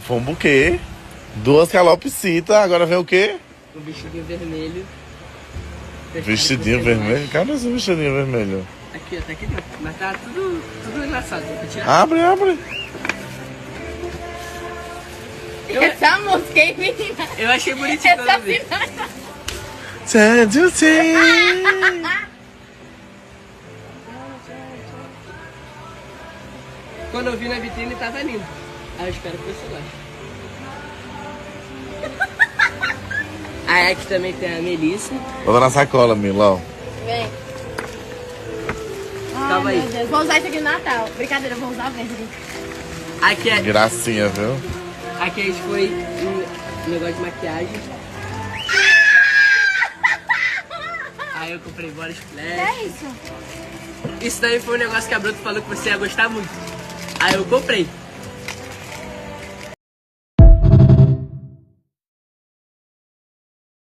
Foi um buquê. 2 calopsitas. Agora vem o quê? O vestidinho vermelho. Vestidinho vermelho? Cadê esse vestidinho vermelho? Aqui, ó, tá aqui dentro. Mas tá tudo engraçado. Vou tirar. Abre, abre. Essa música, hein, menina? Eu achei bonitinho quando eu vi. Quando eu vi na vitrine tava lindo. Aí eu espero que você goste. Aí aqui também tem a Melissa. Bota na sacola, Milão. Vem. Calma aí. Meu Deus, vou usar isso aqui no Natal. Brincadeira, eu vou usar verde. Aqui, Gracinha, viu? aqui a gente foi um negócio de maquiagem. Aí eu comprei body splash. É isso? Isso daí foi um negócio que a Bruto falou que você ia gostar muito. Aí eu comprei.